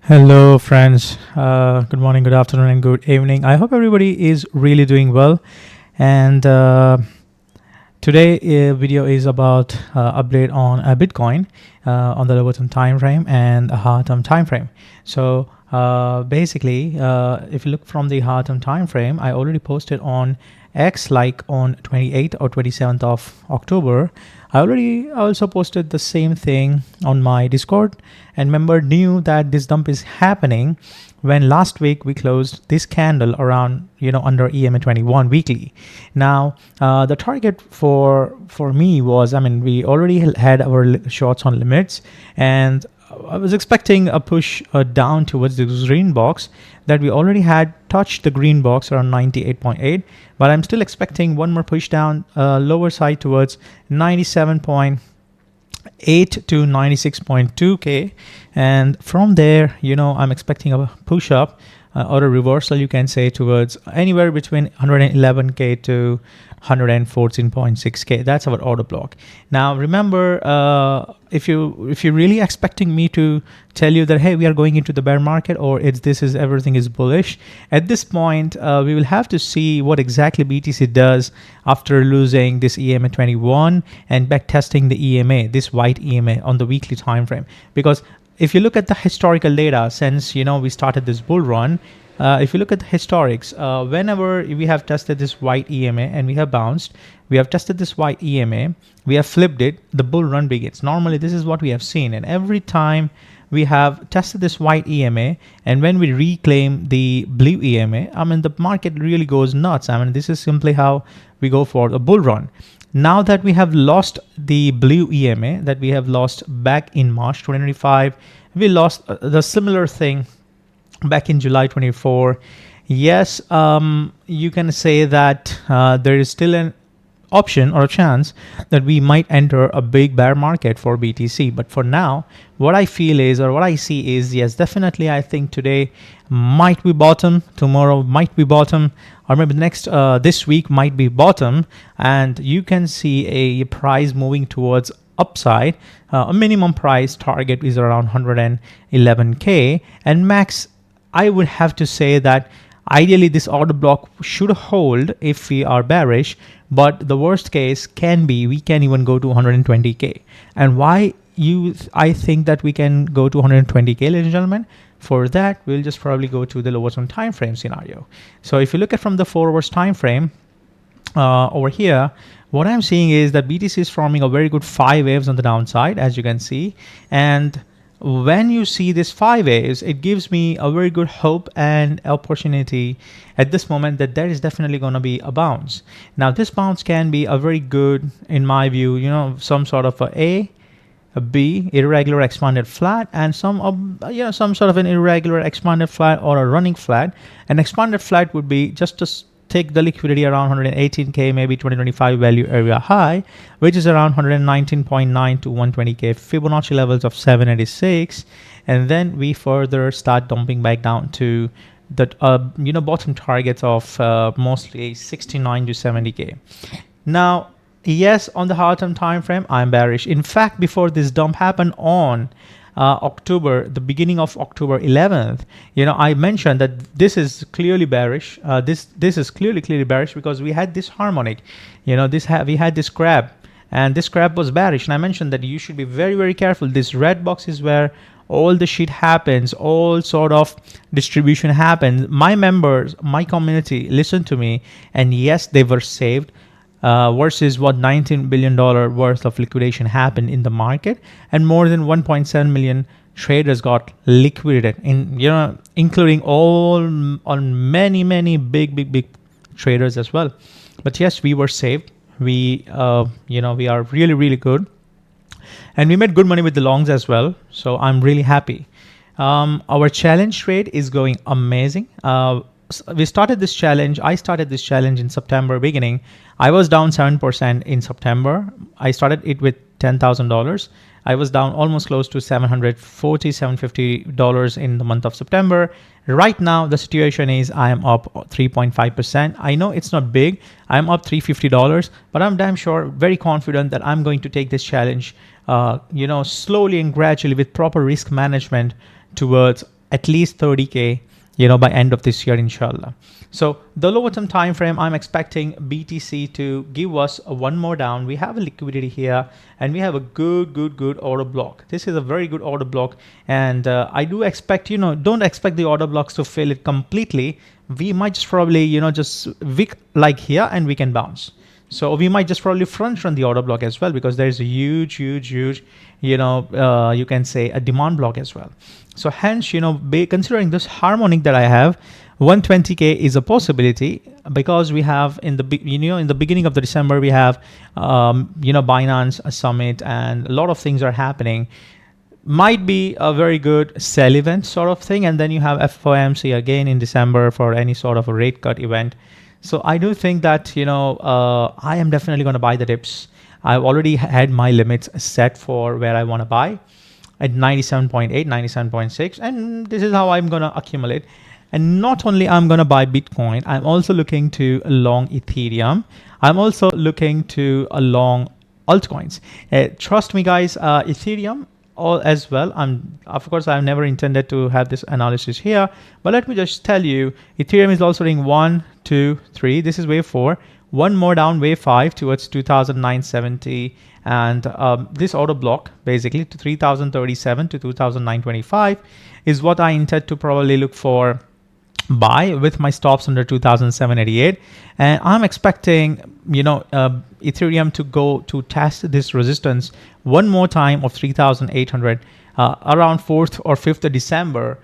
Hello, friends. Good morning, good afternoon, and good evening. I hope everybody is really doing well. And today, video is about update on Bitcoin on the lower term time frame and a high term time frame. So basically, if you look from the high term time frame, I already posted on X like on 28th or 27th of October. I already also posted the same thing on my Discord, and member knew that this dump is happening when last week we closed this candle around under EMA 21 weekly. Now the target for me was, we already had our shorts on limits, and I was expecting a push down towards the green box that we already had touched the green box around 98.8, but I'm still expecting one more push down lower side towards 97.8 to 96.2k, and from there I'm expecting a push up or a reversal, you can say, towards anywhere between 111k to 114.6k. That's our order block. Now remember, if you're really expecting me to tell you that hey, we are going into the bear market, or everything is bullish, at this point we will have to see what exactly BTC does after losing this EMA 21 and back testing the EMA, this white EMA on the weekly time frame. Because if you look at the historical data since we started this bull run, if you look at the historics, whenever we have tested this white EMA and we have bounced, we have tested this white EMA, we have flipped it, the bull run begins. Normally this is what we have seen, and every time we have tested this white EMA, and when we reclaim the blue EMA, the market really goes nuts. This is simply how we go for the bull run. Now that we have lost the blue EMA that we have lost back in March 2025, we lost the similar thing back in July 24. Yes, you can say that there is still an option or a chance that we might enter a big bear market for BTC. But for now, what I feel is, or what I see is, yes, definitely I think today might be bottom, tomorrow might be bottom, or maybe this week might be bottom, and you can see a price moving towards upside. A minimum price target is around 111k, and max, I would have to say that ideally this order block should hold if we are bearish, but the worst case can be we can even go to 120k. And why I think that we can go to 120k, ladies and gentlemen? For that, we'll just probably go to the lower time frame scenario. So if you look at from the 4 hours time frame over here, what I'm seeing is that BTC is forming a very good 5 waves on the downside, as you can see. And when you see this 5 waves, it gives me a very good hope and opportunity at this moment that there is definitely going to be a bounce. Now this bounce can be a very good, in my view, some sort of a B, irregular expanded flat, and some sort of an irregular expanded flat or a running flat. An expanded flat would be just to take the liquidity around 118k, maybe 2025 value area high, which is around 119.9 to 120k, Fibonacci levels of 786, and then we further start dumping back down to the bottom targets of mostly 69 to 70k. Now, yes, on the hard term time frame, I'm bearish. In fact, before this dump happened on the beginning of October 11th, I mentioned that this is clearly bearish. This is clearly bearish because we had this harmonic, we had this grab, and this grab was bearish. And I mentioned that you should be very, very careful. This red box is where all the shit happens, all sort of distribution happens. My members, my community listened to me, and yes, they were saved. Versus what $19 billion worth of liquidation happened in the market, and more than 1.7 million traders got liquidated, including on many big traders as well. But yes, we were saved. We we are really good, and we made good money with the longs as well. So I'm really happy. Our challenge trade is going amazing. We started this challenge. I started this challenge in September beginning. I was down 7% in September. I started it with $10,000. I was down almost close to $740, $750 in the month of September. Right now, the situation is I am up 3.5%. I know it's not big. I'm up $350, but I'm damn sure, very confident that I'm going to take this challenge, slowly and gradually with proper risk management towards at least 30K, by end of this year, inshallah. So the lower term time frame, I'm expecting BTC to give us one more down. We have a liquidity here, and we have a good order block. This is a very good order block, and I do expect, don't expect the order blocks to fill it completely. We might just probably, just wick like here, and we can bounce. So we might just probably front run the order block as well, because there's a huge, you can say a demand block as well. So hence, considering this harmonic that I have, 120K is a possibility, because we have in the in the beginning of the December, we have Binance Summit, and a lot of things are happening. Might be a very good sell event sort of thing, and then you have FOMC again in December for any sort of a rate cut event. So I do think that I am definitely going to buy the dips. I've already had my limits set for where I want to buy at 97.8, 97.6, and this is how I'm going to accumulate. And not only I'm going to buy Bitcoin, I'm also looking to long Ethereum. I'm also looking to long altcoins. Trust me, guys, Ethereum all as well. Of course, I've never intended to have this analysis here, but let me just tell you, Ethereum is also doing 1, 2, 3. This is wave 4. One more down, wave 5 towards 2,970, and this order block basically to 3,037 to 2,925 is what I intend to probably look for buy, with my stops under 2,788, and I'm expecting Ethereum to go to test this resistance one more time of 3,800 around 4th or 5th of December.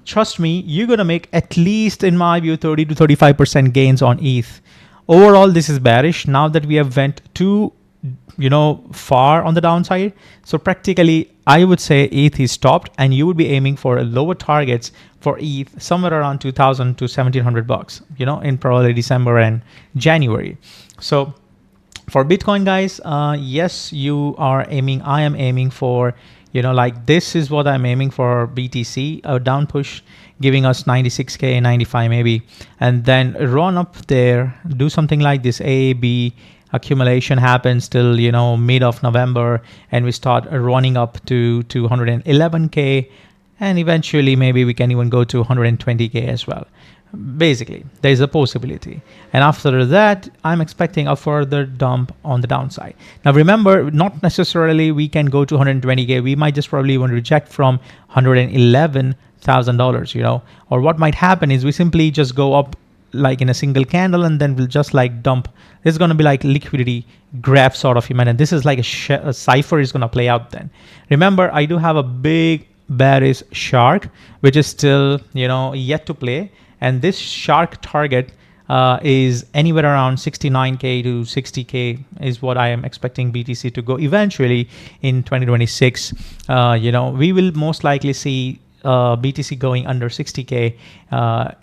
Trust me, you're gonna make at least, in my view, 30 to 35% gains on ETH. Overall, this is bearish now that we have went too far on the downside. So practically, I would say ETH is stopped, and you would be aiming for lower targets for ETH somewhere around 2,000 to 1,700 bucks, in probably December and January. So for Bitcoin, guys, yes, you are aiming. I am aiming for, like this is what I'm aiming for BTC, a down push, giving us 96K, 95 maybe, and then run up there, do something like this AAB accumulation happens till mid of November, and we start running up to 211K, and eventually maybe we can even go to 120K as well. Basically, there is a possibility, and after that I'm expecting a further dump on the downside. Now remember, not necessarily we can go to 120K. We might just probably even reject from $111,000, or what might happen is we simply just go up like in a single candle, and then we'll just like dump. It's going to be like liquidity grab sort of event, and this is like a cipher is going to play out then. Remember, I do have a big bearish shark, which is still yet to play, and this shark target is anywhere around 69K to 60K is what I am expecting BTC to go eventually in 2026. We will most likely see BTC going under 60K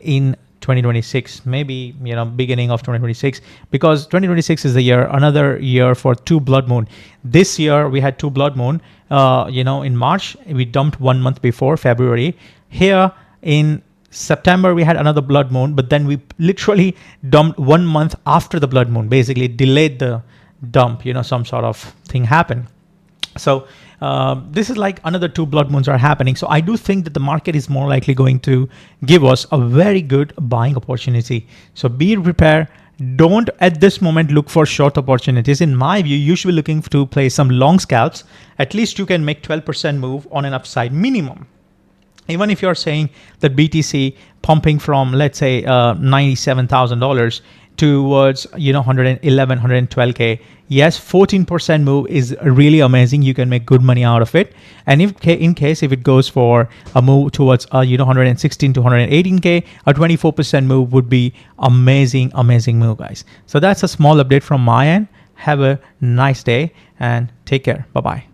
in 2026, maybe beginning of 2026, because 2026 is the year, another year for 2 blood moon. This year we had 2 blood moon. In March we dumped 1 month before, February. Here in September we had another blood moon, but then we literally dumped 1 month after the blood moon, basically delayed the dump. Some sort of thing happened. So this is like another 2 blood moons are happening. So I do think that the market is more likely going to give us a very good buying opportunity. So be prepared. Don't at this moment look for short opportunities. In my view, you should be looking to play some long scalps. At least you can make 12% move on an upside minimum. Even if you're saying that BTC pumping from, let's say, $97,000 towards 111, 112K, yes, 14% move is really amazing. You can make good money out of it. And if in case if it goes for a move towards 116 to 118K, a 24% move would be amazing move, guys. So that's a small update from my end. Have a nice day and take care. Bye-bye.